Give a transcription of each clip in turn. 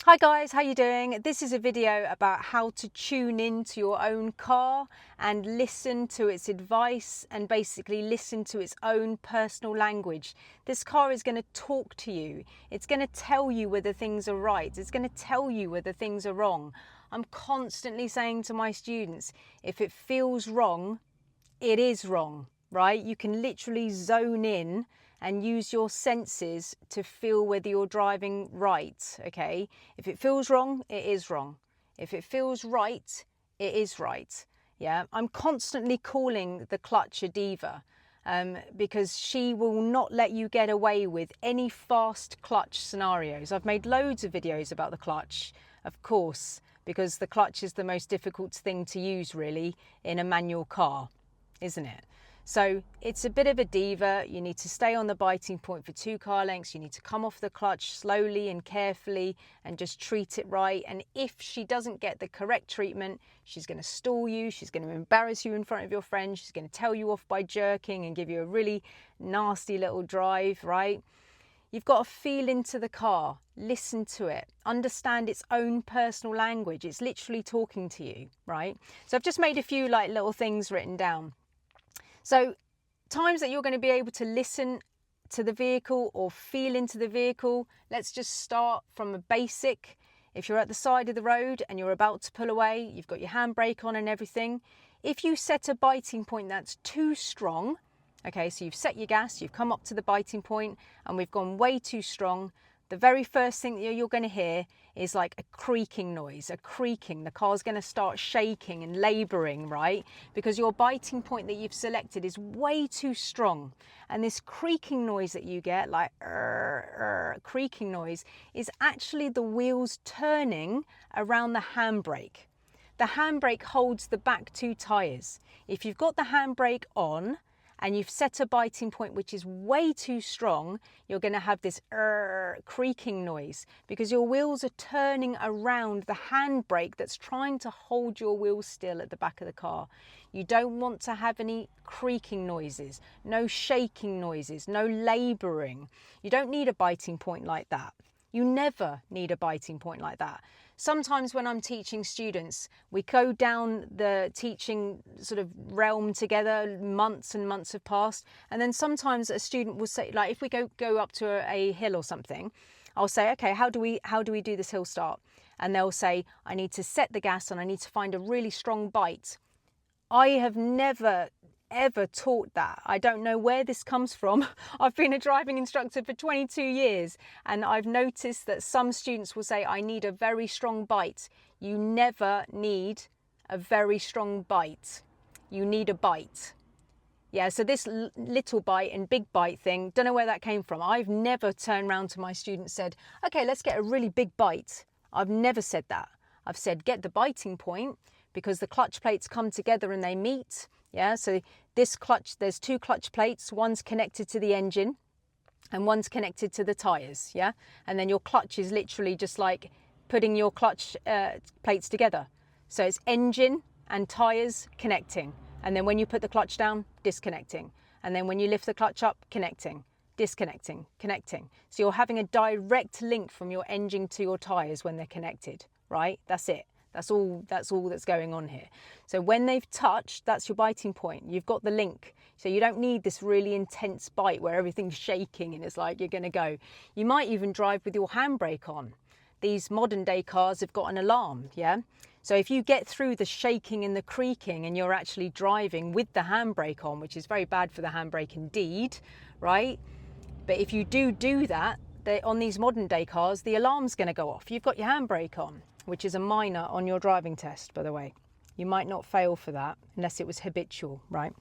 Hi guys, how you doing? This is a video about how to tune into your own car and listen to its advice and basically listen to its own personal language. This car is going to talk to you. It's going to tell you whether things are right. It's going to tell you whether things are wrong. I'm constantly saying to my students, if it feels wrong, it is wrong, right? You can literally zone in and use your senses to feel whether you're driving right, okay? If it feels wrong, it is wrong. If it feels right, it is right, yeah? I'm constantly calling the clutch a diva because she will not let you get away with any fast clutch scenarios. I've made loads of videos about the clutch, of course, because the clutch is the most difficult thing to use really in a manual car, isn't it? So it's a bit of a diva. You need to stay on the biting point for 2 car lengths. You need to come off the clutch slowly and carefully and just treat it right. And if she doesn't get the correct treatment, she's going to stall you. She's going to embarrass you in front of your friends. She's going to tell you off by jerking and give you a really nasty little drive, right? You've got to feel into the car, listen to it, understand its own personal language. It's literally talking to you, right? So I've just made a few like little things written down. So times that you're going to be able to listen to the vehicle or feel into the vehicle, let's just start from a basic. If you're at the side of the road and you're about to pull away, you've got your handbrake on and everything. If you set a biting point that's too strong, okay, so you've set your gas, you've come up to the biting point and we've gone way too strong, the very first thing that you're going to hear is like a creaking noise, a creaking. The car's going to start shaking and labouring, right? Because your biting point that you've selected is way too strong. And this creaking noise that you get, like creaking noise, is actually the wheels turning around the handbrake. The handbrake holds the back 2 tyres. If you've got the handbrake on, and you've set a biting point which is way too strong, you're going to have this creaking noise because your wheels are turning around the handbrake that's trying to hold your wheels still at the back of the car. You don't want to have any creaking noises, no shaking noises, no labouring. You don't need a biting point like that. You never need a biting point like that. Sometimes when I'm teaching students, we go down the teaching sort of realm together, months and months have passed. And then sometimes a student will say, like if we go up to a hill or something, I'll say, okay, how do we do this hill start? And they'll say, I need to set the gas and I need to find a really strong bite. I have never ever taught that. I don't know where this comes from. I've been a driving instructor for 22 years and I've noticed that some students will say, I need a very strong bite. You never need a very strong bite. You need a bite. Yeah, so this little bite and big bite thing, don't know where that came from. I've never turned around to my students and said, okay, let's get a really big bite. I've never said that. I've said, get the biting point because the clutch plates come together and they meet. Yeah, so this clutch, there's 2 clutch plates, one's connected to the engine and one's connected to the tyres, yeah? And then your clutch is literally just like putting your clutch plates together. So it's engine and tyres connecting. And then when you put the clutch down, disconnecting. And then when you lift the clutch up, connecting, disconnecting, connecting. So you're having a direct link from your engine to your tyres when they're connected, right? That's it. That's all that's going on here. So when they've touched, that's your biting point. You've got the link. So you don't need this really intense bite where everything's shaking and it's like you're going to go. You might even drive with your handbrake on. These modern day cars have got an alarm, yeah? So if you get through the shaking and the creaking and you're actually driving with the handbrake on, which is very bad for the handbrake indeed, right? But if you do that, on these modern day cars, the alarm's going to go off. You've got your handbrake on, which is a minor on your driving test, by the way. You might not fail for that unless it was habitual, right?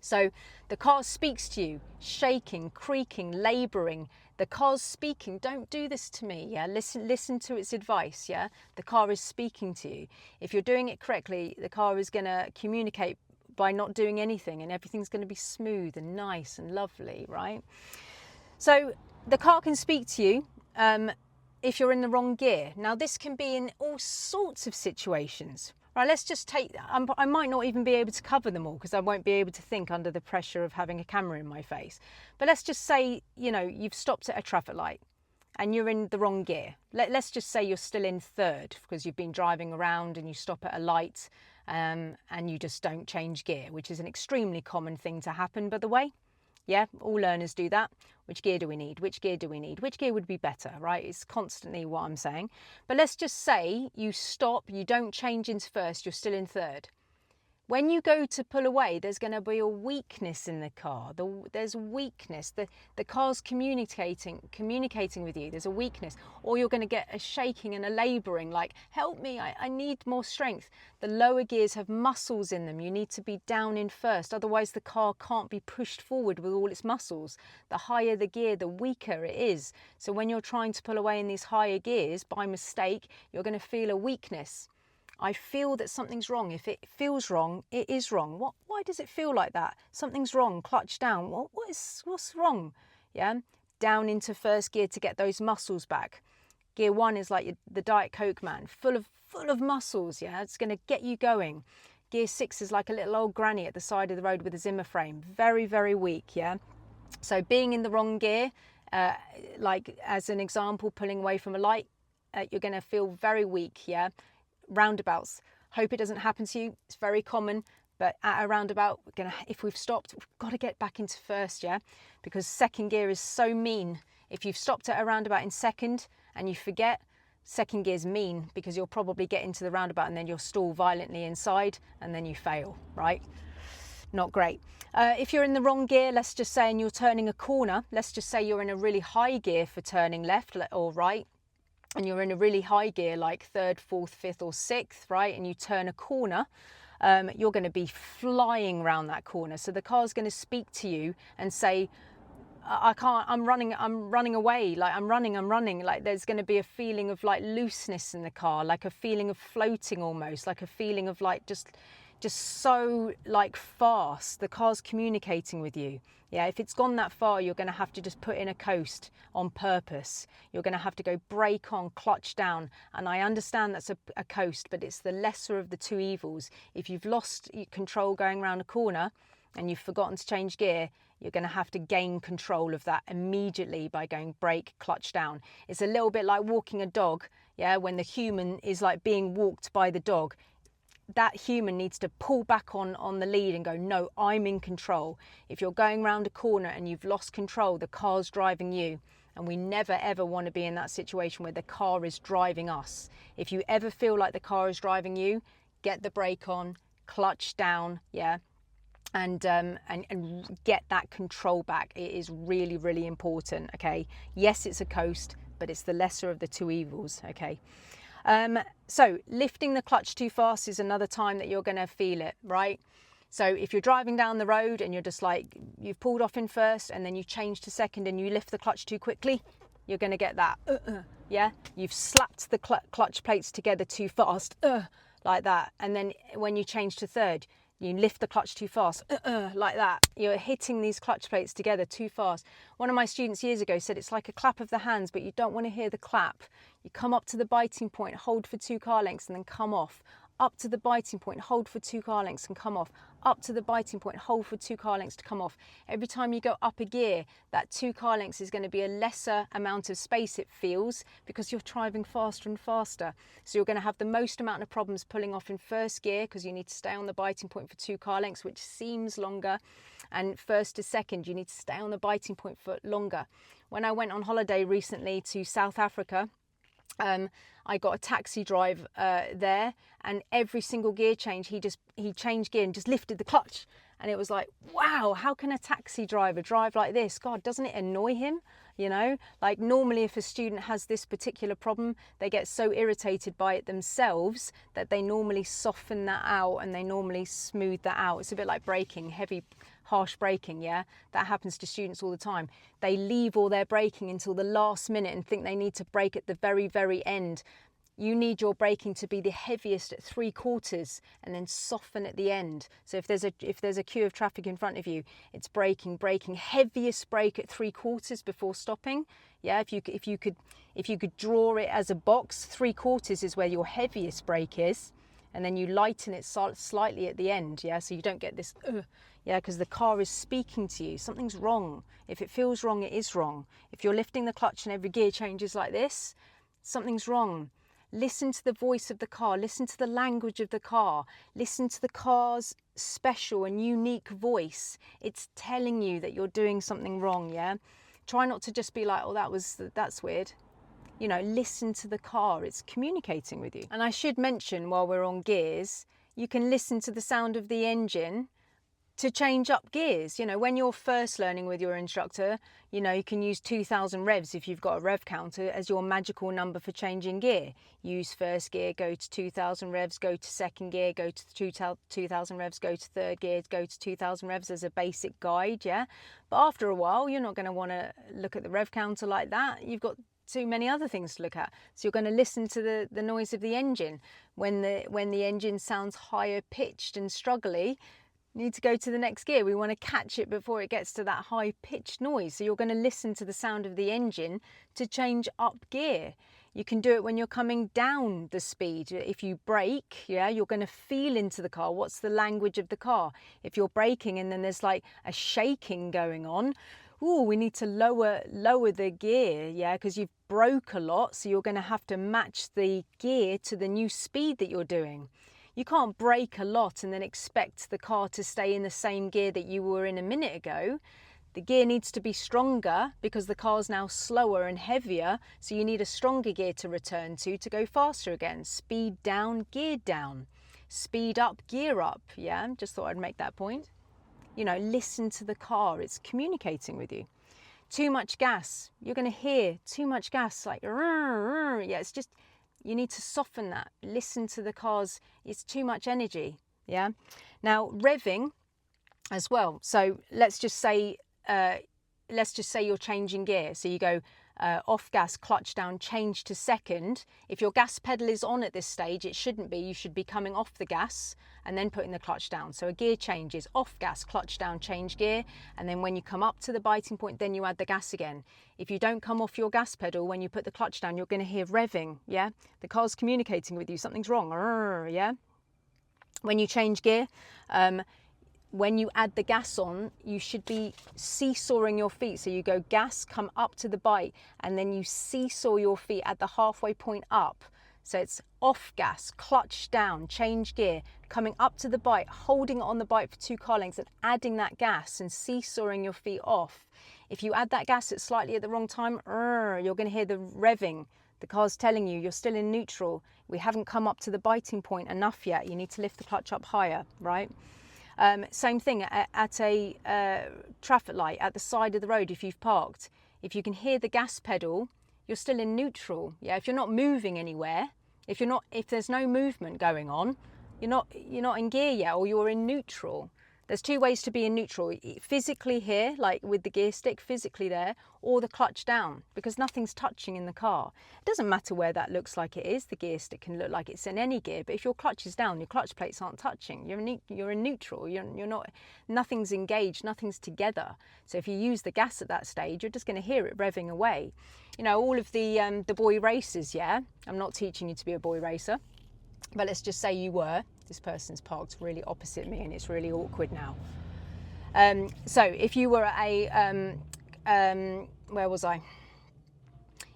So the car speaks to you, shaking, creaking, labouring. The car's speaking, don't do this to me, yeah? Listen to its advice, yeah? The car is speaking to you. If you're doing it correctly, the car is going to communicate by not doing anything and everything's going to be smooth and nice and lovely, right? So the car can speak to you if you're in the wrong gear. Now this can be in all sorts of situations, right? Let's just take, I might not even be able to cover them all because I won't be able to think under the pressure of having a camera in my face. But let's just say, you know, you've stopped at a traffic light and you're in the wrong gear. Let's just say you're still in third because you've been driving around and you stop at a light and you just don't change gear, which is an extremely common thing to happen, by the way. Yeah, all learners do that. Which gear do we need? Which gear do we need? Which gear would be better, right? It's constantly what I'm saying. But let's just say you stop, you don't change into first, you're still in third. When you go to pull away, there's going to be a weakness in the car. There's weakness. The car's communicating with you. There's a weakness. Or you're going to get a shaking and a labouring, like, help me, I need more strength. The lower gears have muscles in them. You need to be down in first. Otherwise, the car can't be pushed forward with all its muscles. The higher the gear, the weaker it is. So when you're trying to pull away in these higher gears, by mistake, you're going to feel a weakness. I feel that something's wrong. If it feels wrong, it is wrong. Why does it feel like that? Something's wrong. Clutch down. What's wrong? Yeah, down into first gear to get those muscles back. Gear 1 is like the Diet Coke man, full of muscles. Yeah, it's going to get you going. Gear 6 is like a little old granny at the side of the road with a Zimmer frame, very, very weak. Yeah, so being in the wrong gear, like as an example, pulling away from a light, you're going to feel very weak. Yeah. Roundabouts, hope it doesn't happen to you. It's very common, but at a roundabout, if we've stopped, we've got to get back into first, yeah, because second gear is so mean. If you've stopped at a roundabout in second and you forget, second gear's mean, because you'll probably get into the roundabout and then you'll stall violently inside and then you fail, right? Not great. If you're in the wrong gear, let's just say, and you're turning a corner, let's just say you're in a really high gear for turning left or right, and you're in a really high gear like third, fourth, fifth or sixth, right, and you turn a corner, you're going to be flying around that corner. So the car's going to speak to you and say, I can't, I'm running away, like I'm running. Like there's going to be a feeling of like looseness in the car, like a feeling of floating almost, like a feeling of like just so like fast. The car's communicating with you. Yeah, if it's gone that far, you're going to have to just put in a coast on purpose. You're going to have to go brake on, clutch down. And I understand that's a coast, but it's the lesser of the two evils. If you've lost control going around a corner and you've forgotten to change gear, you're going to have to gain control of that immediately by going brake, clutch down. It's a little bit like walking a dog, yeah, when the human is like being walked by the dog. That human needs to pull back on the lead and go, no, I'm in control. If you're going around a corner and you've lost control, the car's driving you. And we never, ever want to be in that situation where the car is driving us. If you ever feel like the car is driving you, get the brake on, clutch down, yeah, and get that control back. It is really, really important, okay? Yes, it's a coast, but it's the lesser of the two evils, okay? So lifting the clutch too fast is another time that you're going to feel it, right? So if you're driving down the road and you're just like, you've pulled off in first and then you change to second and you lift the clutch too quickly, you're going to get that, yeah? You've slapped the clutch plates together too fast, like that. And then when you change to third, you lift the clutch too fast, like that. You're hitting these clutch plates together too fast. One of my students years ago said it's like a clap of the hands, but you don't want to hear the clap. You come up to the biting point, hold for 2 car lengths and then come off. Up to the biting point, hold for 2 car lengths and come off. Up to the biting point, hold for 2 car lengths to come off. Every time you go up a gear, that 2 car lengths is going to be a lesser amount of space, it feels, because you're driving faster and faster. So you're going to have the most amount of problems pulling off in first gear because you need to stay on the biting point for 2 car lengths, which seems longer. And first to second, you need to stay on the biting point for longer. When I went on holiday recently to South Africa, I got a taxi drive there, and every single gear change he changed gear and just lifted the clutch, and it was like, wow, how can a taxi driver drive like this? God, doesn't it annoy him? You know, like normally if a student has this particular problem, they get so irritated by it themselves that they normally soften that out and they normally smooth that out. It's a bit like braking, heavy, harsh braking, yeah? That happens to students all the time. They leave all their braking until the last minute and think they need to brake at the very, very end. You need your braking to be the heaviest at 3/4 and then soften at the end. So if there's a queue of traffic in front of you, it's braking, heaviest brake at 3/4 before stopping. Yeah, if you could draw it as a box, 3/4 is where your heaviest brake is, and then you lighten it slightly at the end, yeah, so you don't get this, yeah, because the car is speaking to you. Something's wrong. If it feels wrong, it is wrong. If you're lifting the clutch and every gear changes like this, something's wrong. Listen to the voice of the car, listen to the language of the car, listen to the car's special and unique voice. It's telling you that you're doing something wrong, yeah? Try not to just be like, oh, that's weird. You know, listen to the car, it's communicating with you. And I should mention, while we're on gears, you can listen to the sound of the engine to change up gears. You know, when you're first learning with your instructor, you know, you can use 2000 revs if you've got a rev counter as your magical number for changing gear. Use first gear, go to 2000 revs, go to second gear, go to 2000 revs, go to third gear, go to 2000 revs as a basic guide, yeah? But after a while, you're not going to want to look at the rev counter like that. You've got too many other things to look at. So you're going to listen to the noise of the engine. When the engine sounds higher pitched and struggly, need to go to the next gear. We want to catch it before it gets to that high pitched noise. So you're going to listen to the sound of the engine to change up gear. You can do it when you're coming down the speed. If you brake, yeah, you're going to feel into the car. What's the language of the car? If you're braking and then there's like a shaking going on, ooh, we need to lower the gear, yeah, because you've broke a lot. So you're going to have to match the gear to the new speed that you're doing. You can't brake a lot and then expect the car to stay in the same gear that you were in a minute ago. The gear needs to be stronger because the car's now slower and heavier, so you need a stronger gear to return to go faster again. Speed down, gear down. Speed up, gear up, yeah? Just thought I'd make that point. You know, listen to the car, it's communicating with you. Too much gas, you're going to hear too much gas, like, yeah, it's just, you need to soften that. Listen to the cars. It's too much energy. Yeah. Now revving as well. So let's just say you're changing gear. So you go off gas, clutch down, change to second. If your gas pedal is on at this stage, it shouldn't be. You should be coming off the gas and then putting the clutch down. So a gear change is off gas, clutch down, change gear. And then when you come up to the biting point, then you add the gas again. If you don't come off your gas pedal, when you put the clutch down, you're going to hear revving, yeah? The car's communicating with you, something's wrong, yeah? When you change gear, when you add the gas on, you should be seesawing your feet. So you go gas, come up to the bite, and then you seesaw your feet at the halfway point up. So it's off gas, clutch down, change gear, coming up to the bite, holding it on the bite for 2 car lengths and adding that gas and seesawing your feet off. If you add that gas at slightly at the wrong time, you're going to hear the revving. The car's telling you you're still in neutral. We haven't come up to the biting point enough yet. You need to lift the clutch up higher, right? Same thing at a traffic light at the side of the road if you've parked. If you can hear the gas pedal, you're still in neutral. Yeah, if you're not moving anywhere, if there's no movement going on, you're not in gear yet, or you're in neutral. There's 2 ways to be in neutral. Physically here, like with the gear stick, physically there, or the clutch down, because nothing's touching in the car. It doesn't matter where that looks like it is. The gear stick can look like it's in any gear, but if your clutch is down, your clutch plates aren't touching. You're in neutral. You're not. Nothing's engaged. Nothing's together. So if you use the gas at that stage, you're just going to hear it revving away. You know, all of the boy racers. Yeah, I'm not teaching you to be a boy racer, but let's just say you were. This person's parked really opposite me and it's really awkward now. So if you were at a, where was I?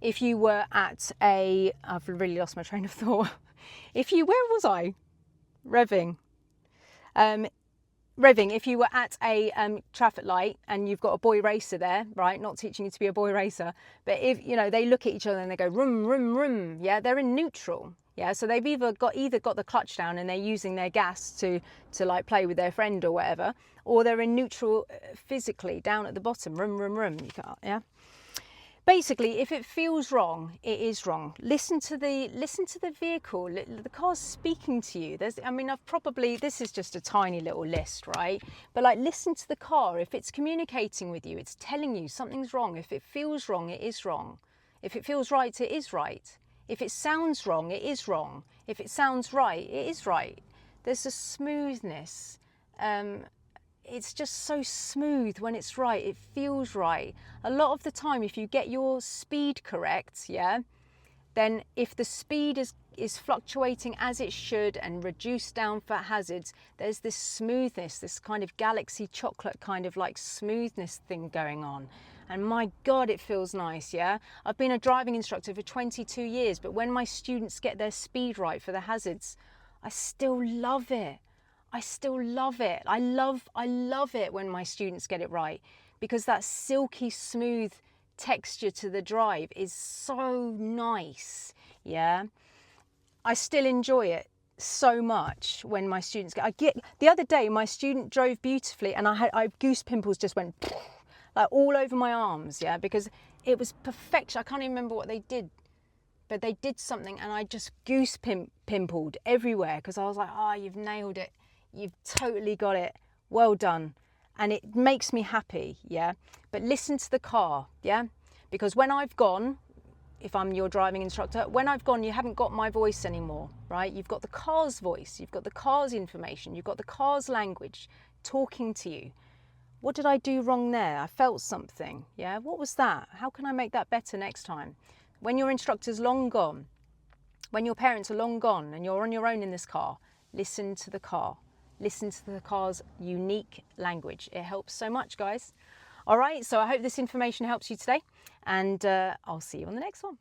If you were at a, I've really lost my train of thought. Where was I? Revving. If you were at a traffic light and you've got a boy racer there, right? Not teaching you to be a boy racer, but if, you know, they look at each other and they go, rum, rum, rum. Yeah, they're in neutral. Yeah, so they've either got the clutch down and they're using their gas to like play with their friend or whatever, or they're in neutral physically down at the bottom, rum, rum, rum. You can't, yeah. Basically, if it feels wrong, it is wrong. Listen to the vehicle. The car's speaking to you. This is just a tiny little list, right? But like, listen to the car. If it's communicating with you, it's telling you something's wrong. If it feels wrong, it is wrong. If it feels right, it is right. If it sounds wrong, it is wrong. If it sounds right, it is right. There's a smoothness. It's just so smooth when it's right. It feels right. A lot of the time, if you get your speed correct, yeah, then if the speed is fluctuating as it should and reduced down for hazards, there's this smoothness, this kind of galaxy chocolate kind of like smoothness thing going on. And my God, it feels nice, yeah? I've been a driving instructor for 22 years, but when my students get their speed right for the hazards, I still love it. I still love it. I love it when my students get it right, because that silky smooth texture to the drive is so nice, yeah? I still enjoy it so much when my students the other day my student drove beautifully and I goose pimples just went like all over my arms, yeah, because it was perfection. I can't even remember what they did, but they did something and I just goose pimpled everywhere because I was like, oh, you've nailed it. You've totally got it. Well done. And it makes me happy, yeah. But listen to the car, yeah, because when I've gone, if I'm your driving instructor, when I've gone, you haven't got my voice anymore, right? You've got the car's voice, you've got the car's information, you've got the car's language talking to you. What did I do wrong there? I felt something, yeah? What was that? How can I make that better next time? When your instructor's long gone, when your parents are long gone and you're on your own in this car, listen to the car. Listen to the car's unique language. It helps so much, guys. All right, so I hope this information helps you today, and I'll see you on the next one.